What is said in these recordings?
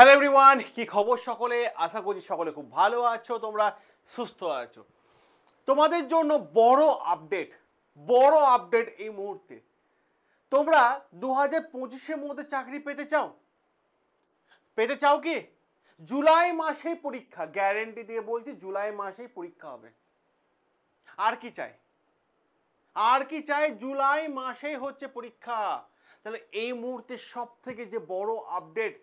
Hello everyone, কি খবর সকলে? আশা করছি সকলে খুব ভালো আছো, তোমরা সুস্থ আছো। তোমাদের জন্য বড় আপডেট এই মুহূর্তে। তোমরা 2025-এর মধ্যে চাকরি পেতে চাও কি? জুলাই মাসেই পরীক্ষা, গ্যারেন্টি দিয়ে বলছি জুলাই মাসেই পরীক্ষা হবে। আর কি চাই? জুলাই মাসেই হচ্ছে পরীক্ষা। তাহলে এই মুহূর্তে সব থেকে যে বড় আপডেট,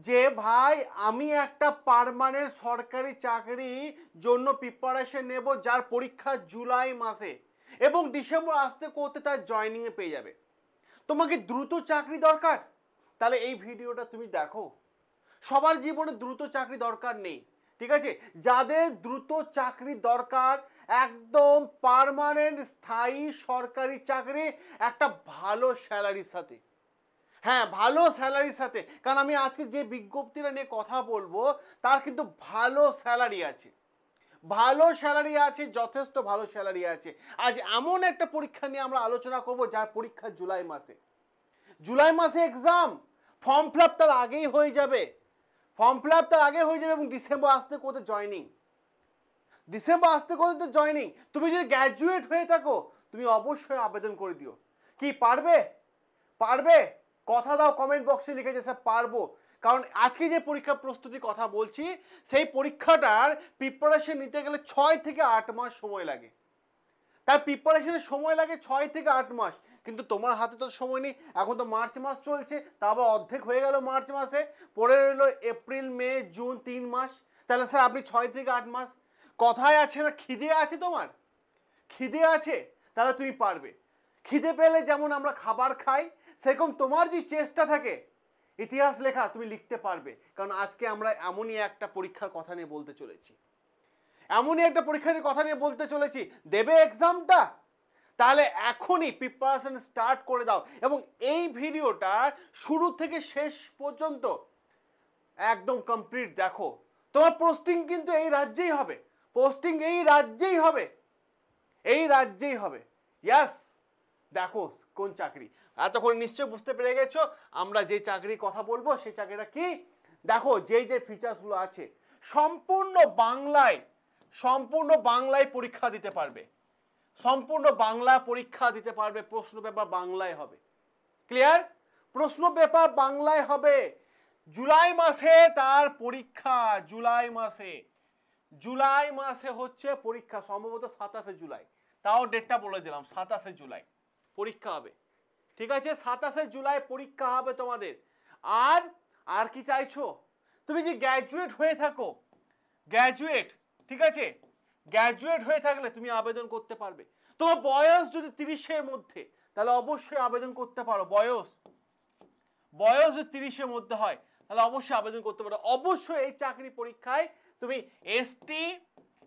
যে ভাই আমি একটা পার্মানেন্ট সরকারি চাকরির জন্য প্রিপারেশন নেব, যার পরীক্ষা জুলাই মাসে এবং ডিসেম্বর আসতে করতে তার জয়েনিংয়ে পেয়ে যাবে। তোমাকে দ্রুত চাকরি দরকার, তাহলে এই ভিডিওটা তুমি দেখো। সবার জীবনে দ্রুত চাকরি দরকার নেই, ঠিক আছে? যাদের দ্রুত চাকরি দরকার, একদম পার্মানেন্ট স্থায়ী সরকারি চাকরি, একটা ভালো স্যালারির সাথে, হ্যাঁ ভালো স্যালারির সাথে, কারণ আমি আজকে যে বিজ্ঞপ্তিটা নিয়ে কথা বলবো তার কিন্তু ভালো স্যালারি আছে, যথেষ্ট ভালো স্যালারি আছে। আজ এমন একটা পরীক্ষা নিয়ে আমরা আলোচনা করব যার পরীক্ষা জুলাই মাসে এক্সাম, ফর্ম ফিল আপ তার আগেই হয়ে যাবে এবং ডিসেম্বর আসতে করতে জয়েনিং। তুমি যদি গ্র্যাজুয়েট হয়ে থাকো, তুমি অবশ্যই আবেদন করে দিও। কি পারবে? কথা দাও, কমেন্ট বক্সে লিখে যে স্যার পারবো। কারণ আজকে যে পরীক্ষার প্রস্তুতির কথা বলছি, সেই পরীক্ষাটার প্রিপারেশন নিতে গেলে 6 থেকে 8 মাস সময় লাগে। তার প্রিপারেশনের সময় লাগে 6 থেকে 8 মাস, কিন্তু তোমার হাতে তো সময় নেই। এখন তো মার্চ মাস চলছে, তারপর অর্ধেক হয়ে গেল মার্চ মাসে, পরে রইলো এপ্রিল, মে, জুন, 3 মাস। তাহলে স্যার আপনি 6 থেকে 8 মাস, কথায় আছে না খিদে আছে, তোমার খিদে আছে, তাহলে তুমি পারবে। খিদে পেলে যেমন আমরা খাবার খাই, সেরকম তোমার যদি চেষ্টা থাকে ইতিহাস লেখা, তুমি লিখতে পারবে। কারণ আজকে আমরা এমনই একটা পরীক্ষার কথা নিয়ে বলতে চলেছি, দেবে এক্সামটা, তাহলে এখনই প্রিপারেশন স্টার্ট করে দাও এবং এই ভিডিওটা শুরু থেকে শেষ পর্যন্ত একদম কমপ্লিট দেখো। তোমার পোস্টিং কিন্তু এই রাজ্যেই হবে, ইয়াস। দেখো কোন চাকরি, এতক্ষণ নিশ্চয় বুঝতে পেরে গেছো আমরা যে চাকরির কথা বলবো সেই চাকরিটা কি। দেখো যে ফিচার্সগুলো আছে, সম্পূর্ণ বাংলায় পরীক্ষা দিতে পারবে, প্রশ্ন পেপার বাংলায় হবে। ক্লিয়ার? প্রশ্ন পেপার বাংলায় হবে। জুলাই মাসে তার পরীক্ষা, জুলাই মাসে হচ্ছে পরীক্ষা, সম্ভবত 27 জুলাই, তাও ডেটটা বলে দিলাম, 27 জুলাই পরীক্ষা হবে। ঠিক আছে, 27 জুলাই পরীক্ষা হবে তোমাদের। আর কি চাইছো? তুমি যে গ্র্যাজুয়েট হয়ে থাকো, ঠিক আছে, গ্র্যাজুয়েট হয়ে থাকলে তুমি আবেদন করতে পারবে। তোমার বয়স যদি 30-এর মধ্যে, তাহলে অবশ্যই আবেদন করতে পারো। বয়স যদি 30-এর মধ্যে হয় তাহলে অবশ্যই আবেদন করতে পারো। অবশ্যই এই চাকরি পরীক্ষায় তুমি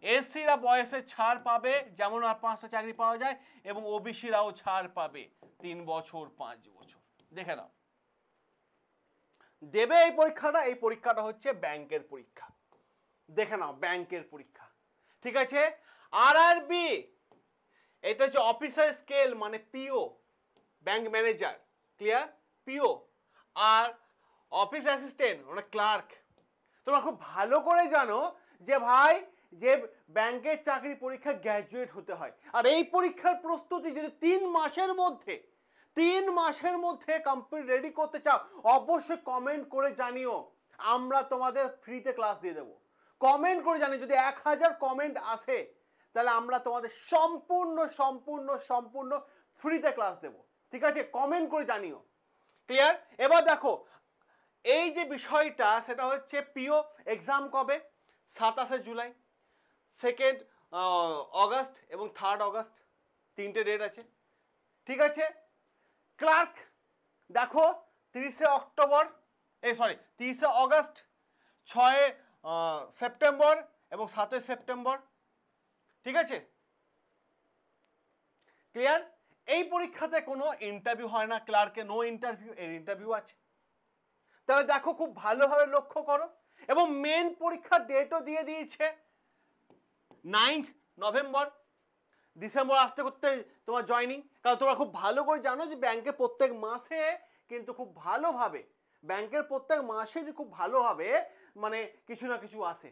এসসিরা বয়সে ছাড় পাবে, যেমন আর 5টা চাকরি পাওয়া যায়, এবং ওবিসিরাও ছাড় পাবে 3 বছর 5 বছর। দেখে নাও, দেবে এই পরীক্ষাটা হচ্ছে ব্যাংকের পরীক্ষা। দেখে নাও, ব্যাংকের পরীক্ষা, ঠিক আছে। আরআরবি, এটা হচ্ছে অফিসার স্কেল, মানে পিও, ব্যাংক ম্যানেজার, ক্লিয়ার? পিও। আর অফিস অ্যাসিস্ট্যান্ট মানে ক্লার্ক। তোমরা খুব ভালো করে জানো যে ভাই, যে ব্যাংকের চাকরি পরীক্ষা গ্র্যাজুয়েট হতে হয়। আর এই পরীক্ষার প্রস্তুতি যদি 3 মাসের মধ্যে কমপ্লিট রেডি করতে চাও, অবশ্যই কমেন্ট করে জানিও, আমরা তোমাদের ফ্রিতে ক্লাস দিয়ে দেবো। কমেন্ট করে জানিও, যদি 1000 কমেন্ট আসে তাহলে আমরা তোমাদের সম্পূর্ণ ফ্রিতে ক্লাস দেবো, ঠিক আছে? কমেন্ট করে জানিও, ক্লিয়ার? এবার দেখো, এই যে বিষয়টা, সেটা হচ্ছে পিও এক্সাম কবে? 27 জুলাই, 2 অগস্ট এবং 3 অগস্ট, 3টে ডেট আছে, ঠিক আছে। ক্লার্ক দেখো 30 অগস্ট, 6 সেপ্টেম্বর এবং 7 সেপ্টেম্বর, ঠিক আছে, ক্লিয়ার? এই পরীক্ষাতে কোনো ইন্টারভিউ হয় না, ক্লার্কে নো ইন্টারভিউ, এর ইন্টারভিউ আছে। তাহলে দেখো, খুব ভালোভাবে লক্ষ্য করো। এবং মেন পরীক্ষার ডেটও দিয়ে দিয়েছে 9 নভেম্বর, ডিসেম্বর আসতে করতে তোমার জয়েনিং। কারণ তোমরা খুব ভালো করে জানো যে ব্যাংকে প্রত্যেক মাসে কিন্তু খুব ভালোভাবে ব্যাংকের প্রত্যেক মাসে যে খুব ভালো হবে মানে কিছু না কিছু আসে,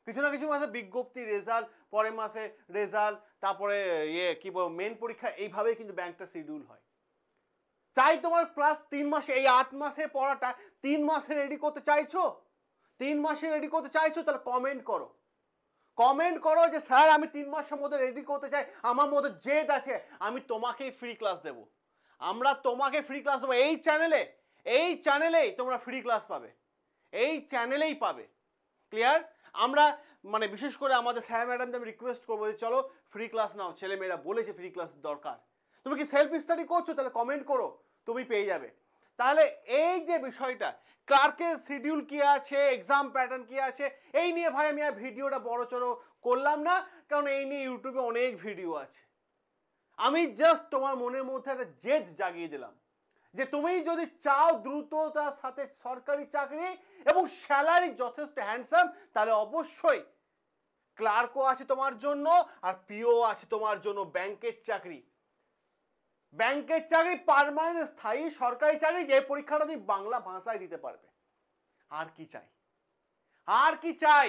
কিছু না কিছু মাসে বিজ্ঞপ্তি, রেজাল্ট, পরের মাসে রেজাল্ট, তারপরে কি বলবো মেন পরীক্ষা, এইভাবেই কিন্তু ব্যাংকটা শিডিউল হয়। চাই তোমার ক্লাস 3 মাসে, এই 8 মাসে পড়াটা 3 মাসে রেডি করতে চাইছো, 3 মাসে রেডি করতে চাইছো, তাহলে কমেন্ট করো, কমেন্ট করো যে স্যার আমি 3 মাসের মধ্যে রেডি করতে চাই, আমার মধ্যে জেদ আছে, আমি তোমাকেই ফ্রি ক্লাস দেব, আমরা তোমাকে ফ্রি ক্লাস দেবো এই চ্যানেলে, এই চ্যানেলেই তোমরা ফ্রি ক্লাস পাবে, এই চ্যানেলেই পাবে। ক্লিয়ার? আমরা মানে বিশেষ করে আমাদের স্যার ম্যাডামদের আমি রিকোয়েস্ট করবো যে চলো ফ্রি ক্লাস নাও, ছেলে মেয়েরা বলেছে ফ্রি ক্লাস দরকার। তুমি কি সেলফ স্টাডি করছো? তাহলে কমেন্ট করো, তুমি পেয়ে যাবে। তাহলে এই যে বিষয়টা, ক্লার্কের শিডিউল কি আছে, এক্সাম প্যাটার্ন কি আছে, এই নিয়ে ভাই আমি আর ভিডিওটা বড় চড়ো করলাম না, কারণ এই নিয়ে ইউটিউবে অনেক ভিডিও আছে। আমি জাস্ট তোমার মনের মধ্যে একটা জেদ জাগিয়ে দিলাম যে তুমি যদি চাও দ্রুততার সাথে সরকারি চাকরি এবং স্যালারি যথেষ্ট হ্যান্ডসাম, তাহলে অবশ্যই ক্লার্কও আছে তোমার জন্য আর পিও আছে তোমার জন্য, ব্যাংকের চাকরি, ব্যাংকের চাকরি পার্মানেন্ট স্থায়ী সরকারি চাকরি, যে পরীক্ষাটা তুমি বাংলা ভাষায় দিতে পারবে। আর কি চাই, আর কি চাই?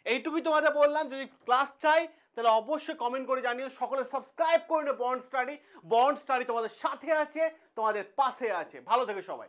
এইটুকুই তোমাদের বললাম। যদি ক্লাস চাই তাহলে অবশ্যই কমেন্ট করে জানিও, সকলে সাবস্ক্রাইব করে নিও বন্ড স্টাডি। বন্ড স্টাডি তোমাদের সাথে আছে, তোমাদের পাশে আছে। ভালো থেকো সবাই।